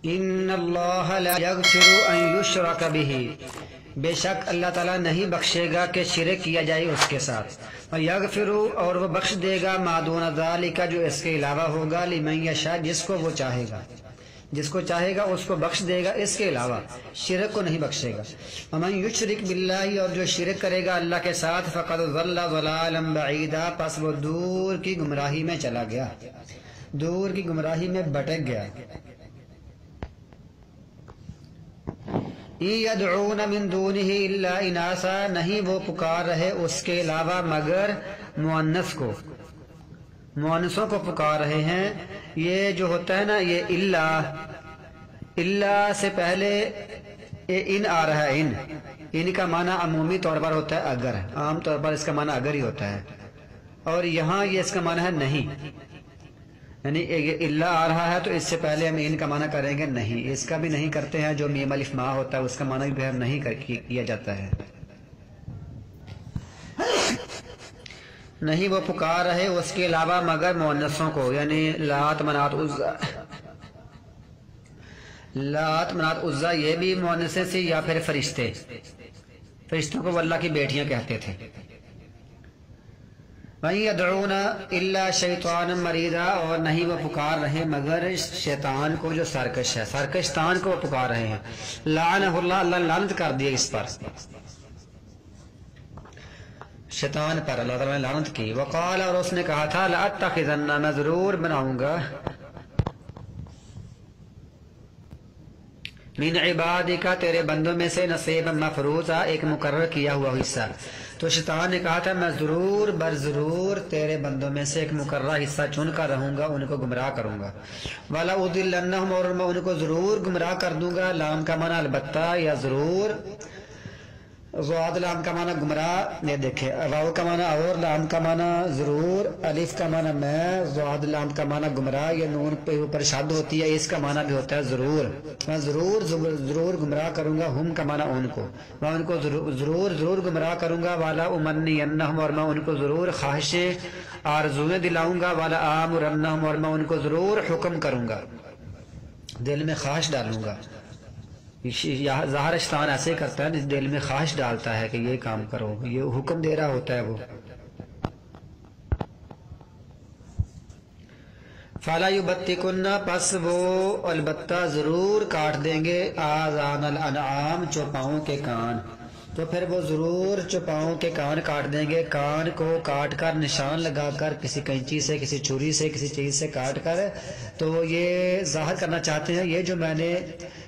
ان اللہ لا یغفر ان یشرک بہ، بے شک اللہ تعالیٰ نہیں بخشے گا کہ شرک کیا جائے اس کے ساتھ، اور یغفر، اور وہ بخش دے گا ما دون ذالک، جو اس کے علاوہ ہوگا، لمن یشاء، جس کو وہ چاہے گا، جس کو چاہے گا اس کو بخش دے گا، اس کے علاوہ شرک کو نہیں بخشے گا۔ ومن یشرک باللہ، اور جو شرک کرے گا اللہ کے ساتھ، فقد ضل ضلالا بعیدا، پس وہ دور کی گمراہی میں چلا گیا، دور کی گمراہی میں بھٹک گیا۔ یدعون من دونہ الا اناثا، نہیں وہ پکار رہے اس کے علاوہ مگر مؤنث کو، مؤنثوں کو پکار رہے ہیں۔ یہ جو ہوتا ہے نا، یہ اللہ سے پہلے ان آ رہا ہے، ان کا معنی عمومی طور پر ہوتا ہے اگر، عام طور پر اس کا معنی اگر ہی ہوتا ہے، اور یہاں یہ اس کا معنی ہے نہیں، یعنی اللہ آ رہا ہے تو اس سے پہلے ہم ان کا معنی کریں گے نہیں، اس کا بھی نہیں کرتے ہیں، جو میم الف ما ہوتا ہے اس کا معنی بھی نہیں کیا جاتا ہے۔ نہیں وہ پکار رہے اس کے علاوہ مگر مؤنثوں کو، یعنی لات منات عزا، لات منات عزا یہ بھی مؤنثیں سے، یا پھر فرشتے، فرشتوں کو اللہ کی بیٹیاں کہتے تھے۔ وَإِن يَدْعُونَ إِلَّا شَيْطَانًا مَرِيدًا، اور نہیں وہ پکار رہے مگر شیطان کو جو سرکش ہے، سرکشتان کو وہ پکار رہے ہیں۔ لعنہ اللہ، اللہ لعنت کر دیا اس پر، شیطان پر اللہ تعالیٰ نے لعنت کی۔ وقال، اور اس نے کہا تھا، لَأَتَّخِذَنَّ، میں ضرور بناؤں گا، من عبادک، تیرے بندوں میں سے، نصیبا مفروضا، ایک مقرر کیا ہوا حصہ۔ تو شیطان نے کہا تھا میں ضرور برضرور تیرے بندوں میں سے ایک مقررہ حصہ چن کر رہوں گا، ان کو گمراہ کروں گا۔ وَلَأُضِلَّنَّهُمْ، اور میں ان کو ضرور گمراہ کر دوں گا، لام کا معنی البتہ یا ضرور، ضاد لام کا معنی گمراہ، یہ دیکھیں، واو کا معنی اور، لام کا معنی ضرور، الف کا معنی میں، ضاد لام کا معنی گمراہ، یہ نون پہ اوپر شد ہوتی ہے، اس کا معنی بھی ہوتا ہے ضرور، میں ضرور گمراہ کروں گا، ہم کا معنی ان کو، میں ان کو ضرور گمراہ کروں گا۔ والا امنینہم، اور میں ان کو ضرور خواہشیں آرزویں دلاؤں گا۔ والا آمرنہم، اور میں ان کو ضرور حکم کروں گا، دل میں خواہش ڈالوں گا۔ ظاہر شیطان ایسے کرتا ہے، دل میں خواہش ڈالتا ہے کہ یہ کام کرو، یہ حکم دے رہا ہوتا ہے وہ۔ فَلَا يُبَتِّكُنَّ، پس وہ البتہ ضرور کاٹ دیں گے، آذان الانعام، چوپاؤں کے کان، تو پھر وہ ضرور چوپاؤں کے کان کاٹ دیں گے، کان کو کاٹ کر نشان لگا کر، کسی کینچی سے، کسی چھری سے، کسی چیز سے کاٹ کر، تو یہ ظاہر کرنا چاہتے ہیں یہ جو میں نے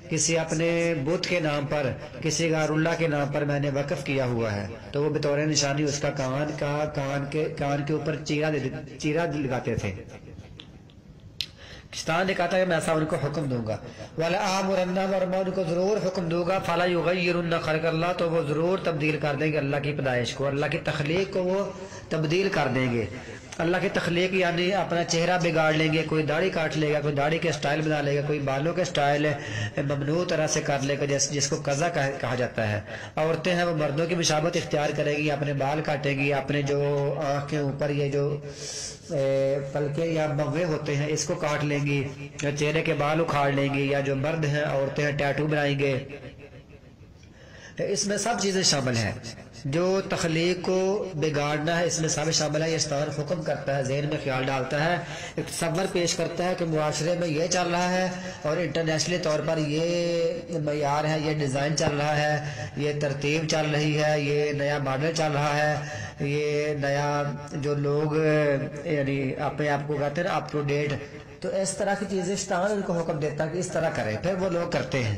کسی اپنے بت کے نام پر، کسی غیر اللہ کے نام پر میں نے وقف کیا ہوا ہے، تو وہ بطور نشانی اس کا کان کے اوپر چیرا لگاتے تھے۔ شیطان نے کہا تھا کہ میں ایسا ان کو حکم دوں گا۔ وَلَآمُرَنَّهُمْ، اور میں ان کو ضرور حکم دوں گا، فَلَا يُغَيِّرُنَّ خَلْقَ اللَّهِ، تو وہ ضرور تبدیل کر دیں گے اللہ کی پیدائش کو، اللہ کی تخلیق کو وہ تبدیل کر دیں گے۔ اللہ کی تخلیق یعنی اپنا چہرہ بگاڑ لیں گے، کوئی داڑھی کاٹ لے گا، کوئی داڑھی کے سٹائل بنا لے گا، کوئی بالوں کے سٹائل ممنوع طرح سے کر لے گا، جس کو قضا کہا جاتا ہے۔ عورتیں ہیں وہ مردوں کی مشابہت اختیار کریں گی، اپنے بال کاٹیں گی، اپنے جو آنکھ کے اوپر یہ جو پلکے یا بوے ہوتے ہیں اس کو کاٹ لیں گی، یا چہرے کے بال اکھاڑ لیں گی، یا جو مرد ہیں عورتیں ہیں ٹیٹو بنائیں گے۔ اس میں سب چیزیں شامل ہیں، جو تخلیق کو بگاڑنا ہے اس میں سب شامل ہے۔ یہ شیطان حکم کرتا ہے، ذہن میں خیال ڈالتا ہے، ایک تصور پیش کرتا ہے کہ معاشرے میں یہ چل رہا ہے، اور انٹرنیشنلی طور پر یہ معیار ہے، یہ ڈیزائن چل رہا ہے، یہ ترتیب چل رہی ہے، یہ نیا ماڈل چل رہا ہے، یہ نیا جو لوگ یعنی اپنے آپ کو کہتے ہیں نا اپ ٹو ڈیٹ، تو اس طرح کی چیزیں شیطان ان کو حکم دیتا ہے کہ اس طرح کریں، پھر وہ لوگ کرتے ہیں۔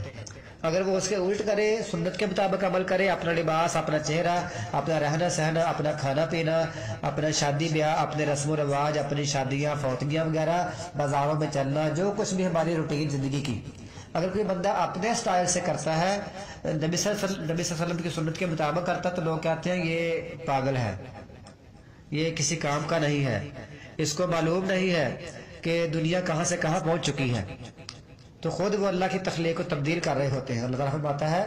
اگر وہ اس کے الٹ کرے، سنت کے مطابق عمل کرے، اپنا لباس، اپنا چہرہ، اپنا رہنا سہنا، اپنا کھانا پینا، اپنا شادی بیاہ، اپنے رسم و رواج، اپنی شادیاں فوتگیاں وغیرہ، بازاروں میں چلنا، جو کچھ بھی ہماری روٹین زندگی کی، اگر کوئی بندہ اپنے سٹائل سے کرتا ہے، نبی صلی اللہ علیہ وسلم کی سنت کے مطابق کرتا، تو لوگ کہتے ہیں یہ پاگل ہے، یہ کسی کام کا نہیں ہے، اس کو معلوم نہیں ہے کہ دنیا کہاں سے کہاں پہنچ چکی ہے، تو خود وہ اللہ کی تخلیق کو تبدیل کر رہے ہوتے ہیں۔ اللہ تعالیٰ فرماتا ہے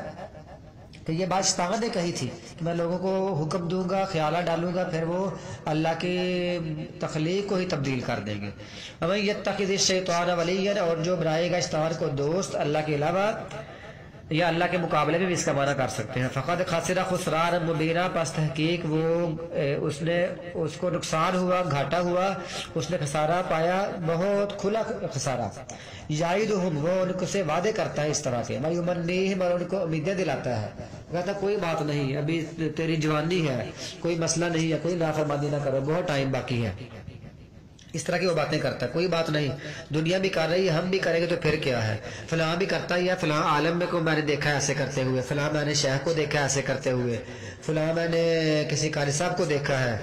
کہ یہ بات شیطان نے کہی تھی کہ میں لوگوں کو حکم دوں گا، خیالات ڈالوں گا، پھر وہ اللہ کی تخلیق کو ہی تبدیل کر دیں گے۔ ومن یتخذ الشیطان ولیا، اور جو بنائے گا شیطان کو دوست اللہ کے علاوہ یا اللہ کے مقابلے میں بھی اس کا معنی کر سکتے ہیں، فقد خسر خسران مبینہ، پس تحقیق وہ اس کو نقصان ہوا، گھاٹا ہوا، اس نے خسارہ پایا، بہت کھلا خسارہ۔ یعیدہم، وہ ان کو سے وعدے کرتا ہے اس طرح کے، ویمنیہم، اور ان کو امیدیں دلاتا ہے، کہتا کوئی بات نہیں، ابھی تیری جوانی ہے، کوئی مسئلہ نہیں ہے، کوئی نافرمانی نہ کرو، بہت ٹائم باقی ہے، اس طرح کی وہ باتیں کرتا ہے، کوئی بات نہیں، دنیا بھی کر رہی ہے، ہم بھی کریں گے تو پھر کیا ہے، فلاں بھی کرتا ہی ہے، فلاں عالم میں کو میں نے دیکھا ہے ایسے کرتے ہوئے، فلاں میں نے شیخ کو دیکھا ہے ایسے کرتے ہوئے، فلاں میں نے کسی قاری صاحب کو دیکھا ہے،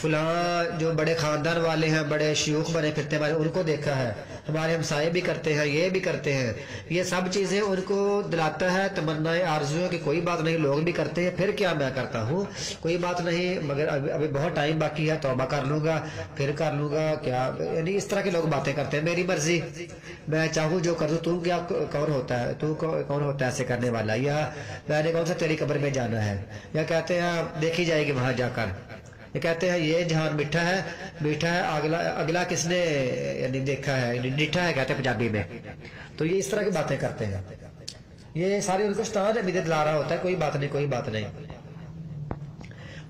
فلاں جو بڑے خاندان والے ہیں، بڑے شیوخ بنے پھرتے ہیں ان کو دیکھا ہے، ہمارے ہمسائے بھی کرتے ہیں، یہ بھی کرتے ہیں، یہ سب چیزیں ان کو دلاتا ہے تمنائیں آرزویں کہ کوئی بات نہیں، لوگ بھی کرتے ہیں، پھر کیا میں کرتا ہوں، کوئی بات نہیں، مگر ابھی بہت ٹائم باقی ہے، توبہ کر لوں گا، پھر کر لوں گا، کیا یعنی اس طرح کے لوگ باتیں کرتے ہیں، میری مرضی، میں چاہوں جو کر دوں، تو کیا کون ہوتا ہے، تو کون ہوتا ہے ایسے کرنے والا، یا میں نے کون سا تیری قبر میں جانا ہے، یا کہتے ہیں دیکھی جائے گی وہاں جا کر، یہ کہتے ہیں یہ جہان میٹھا ہے، میٹھا ہے، اگلا کس نے یعنی دیکھا ہے، ڈٹھا ہے کہتے ہیں پنجابی میں، تو یہ اس طرح کی باتیں کرتے ہیں، یہ سارے ان کو شیطان امیدیں دلا رہا ہوتا ہے، کوئی بات نہیں، کوئی بات نہیں۔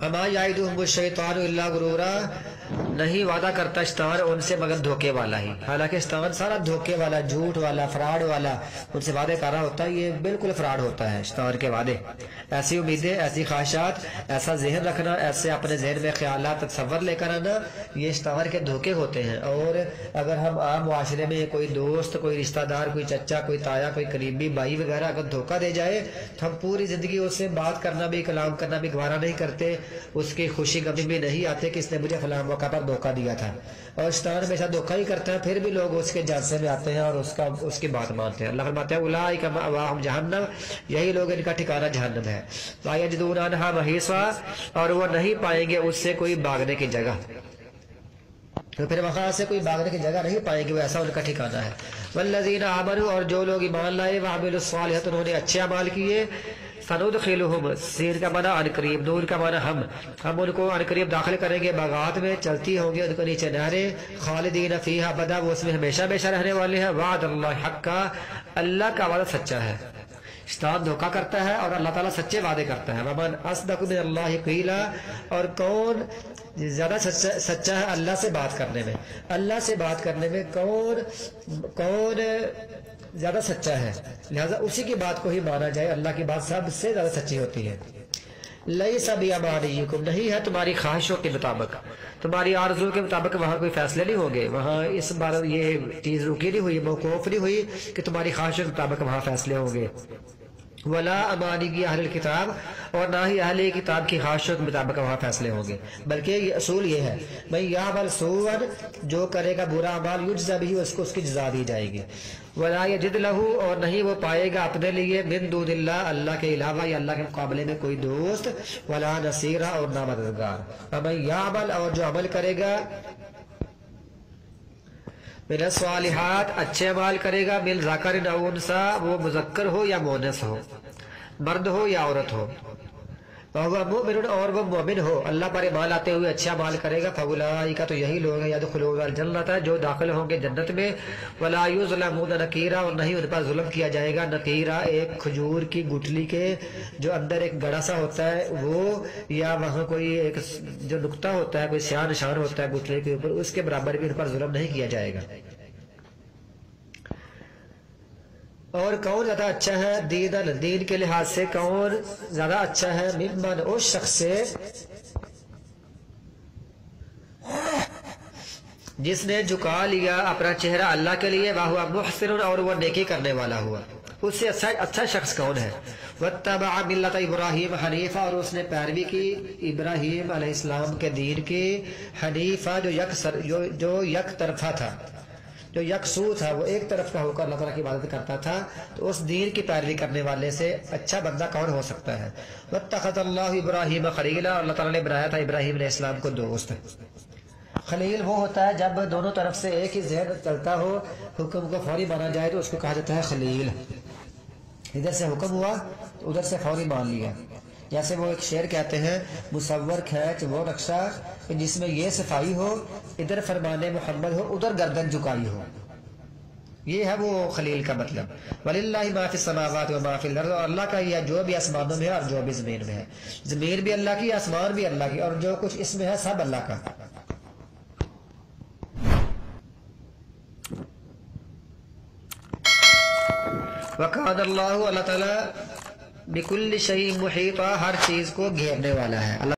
وما یعدہم الشیطان الا غرورا، نہیں وعدہ کرتا شیطان ان سے مگر دھوکے والا ہی، حالانکہ شیطان سارا دھوکے والا، جھوٹ والا، فراڈ والا ان سے وعدے کر رہا ہوتا ہے، یہ بالکل فراڈ ہوتا ہے شیطان کے وعدے، ایسی امیدیں، ایسی خواہشات، ایسا ذہن رکھنا، ایسے اپنے ذہن میں خیالات تصور لے کر آنا، یہ شیطان کے دھوکے ہوتے ہیں۔ اور اگر ہم عام معاشرے میں کوئی دوست، کوئی رشتہ دار، کوئی چچا، کوئی تایا، کوئی قریبی بھائی وغیرہ اگر دھوکہ دے جائے تو ہم پوری زندگی اس سے بات کرنا بھی، کلام کرنا بھی گوارا نہیں کرتے، اس کی خوشی غمی میں نہیں آتے کہ اس نے مجھے فلاں موقع پر دھوکہ دیا تھا، اور شیطان ہمیشہ دھوکہ ہی کرتا ہے، پھر بھی لوگ اس کے جلسے میں آتے ہیں اور اس کی بات مانتے ہیں۔ اللہ فرماتے ہیں اولئک مأواہم جہنم، یہی لوگ ان کا ٹھکانہ جہنم ہے، لا یجدون عنہا محیصا، اور وہ نہیں پائیں گے اس سے کوئی بھاگنے کی جگہ، تو پھر وہاں سے کوئی بھاگنے کی جگہ نہیں پائیں گے، وہ ایسا ان کا ٹھکانہ ہے۔ والذین آمنوا، اور جو لوگ ایمان لائے، وعملوا الصالحات، انہوں نے اچھے اعمال کیے، سندخلہم، سین کا معنی ان قریب، نون کا معنی ہم ان کو ان قریب داخل کریں گے باغات میں، چلتی ہوں گے ان کو نیچے نہریں، خالدین فیہا ابدا، وہ اس میں ہمیشہ ہمیشہ رہنے والے ہیں، وعد اللہ حقا، اللہ کا وعدہ سچا ہے۔ شیطان دھوکہ کرتا ہے اور اللہ تعالیٰ سچے وعدے کرتا ہے۔ ومن اصدق من اللہ قیلا، اور کون زیادہ سچا ہے اللہ سے بات کرنے میں، اللہ سے بات کرنے میں کون زیادہ سچا ہے، لہذا اسی کی بات کو ہی مانا جائے، اللہ کی بات سب سے زیادہ سچی ہوتی ہے۔ لیس بامانیکم، نہیں ہے تمہاری خواہشوں کے مطابق، تمہاری آرزو کے مطابق وہاں کوئی فیصلے نہیں ہوں گے، وہاں اس بار یہ چیز رکی نہیں ہوئی، موقوف نہیں ہوئی کہ تمہاری خواہشوں کے مطابق وہاں فیصلے ہوں گے۔ ولا امانی اہل الکتاب، اور نہ ہی اہل کتاب کی خواہشوں کے مطابق وہاں فیصلے ہوں گے، بلکہ یہ اصول یہ ہے میں یعمل سوءا، جو کرے گا برا اعمال، یجزا بہ، اس کو اس کی جزا دی جائے گی، ولا یجد لہ، اور نہیں وہ پائے گا اپنے لیے من دون اللہ، اللہ کے علاوہ یا اللہ کے مقابلے میں کوئی دوست، ولا نصیرا، اور نہ مددگار۔ ومن یعمل، اور جو عمل کرے گا، من الصالحات، اچھے عمال کرے گا، من ذکر او انثی، وہ مذکر ہو یا مؤنث ہو، مرد ہو یا عورت ہو، وهو مؤمن، اور وہ مومن ہو، اللہ پر ایمان لاتے ہوئے اچھا عمل کرے گا، فاولئک، تو یہی لوگ ہیں، یدخلون الجنۃ، جو داخل ہوں گے جنت میں، ولا یظلمون نقیرا، اور نہیں ان پر ظلم کیا جائے گا، نقیرا ایک کھجور کی گٹھلی کے جو اندر ایک گڑا سا ہوتا ہے وہ، یا وہاں کوئی ایک جو نقطہ ہوتا ہے، کوئی سیاہ نشان ہوتا ہے گٹھلی کے اوپر، اس کے برابر بھی ان پر ظلم نہیں کیا جائے گا۔ اور کون زیادہ اچھا ہے دین کے لحاظ سے، کون زیادہ اچھا ہے، ممن، اس شخص سے جس نے جھکا لیا اپنا چہرہ اللہ کے لیے، وہو محسن، اور وہ نیکی کرنے والا ہوا، اس سے اچھا شخص کون ہے، واتبع ملت ابراہیم حنیفہ، اور اس نے پیروی کی ابراہیم علیہ السلام کے دین کی، حنیفہ جو یک طرفہ تھا، جو یکسو تھا، وہ ایک طرف کا ہو کر اللہ تعالیٰ کی عبادت کرتا تھا، تو اس دین کی پیروی کرنے والے سے اچھا بندہ کون ہو سکتا ہے۔ واتخذ اللہ ابراہیم خلیلا، اللہ تعالیٰ نے بنایا تھا ابراہیم علیہ السلام کو دوست۔ خلیل وہ ہوتا ہے جب دونوں طرف سے ایک ہی ذہن چلتا ہو، حکم کو فوری مانا جائے تو اس کو کہا جاتا ہے خلیل، ادھر سے حکم ہوا ادھر سے فوری مان لیا. جیسے وہ ایک شعر کہتے ہیں، مصور کھینچ وہ نقشہ کہ جس میں یہ صفائی ہو، ادھر فرمان محمد ہو، ادھر گردن جھکائی ہو. یہ ہے وہ خلیل کا مطلب. وَلِلَّهِ مَا فِي السَّمَاوَاتِ وَمَا فِي الْأَرْضِ، اور اللہ کا یہ جو بھی آسمانوں میں ہے اور جو بھی زمین میں ہے. زمین بھی اللہ کی، آسمان بھی اللہ کی، اور جو کچھ اس میں ہے سب اللہ کا. وَكَانَ اللَّهُ، اللہ تعالیٰ بِكُلِّ شَيْءٍ مُحِيطًا، ہر چیز کو گھیرنے والا ہے. اللہ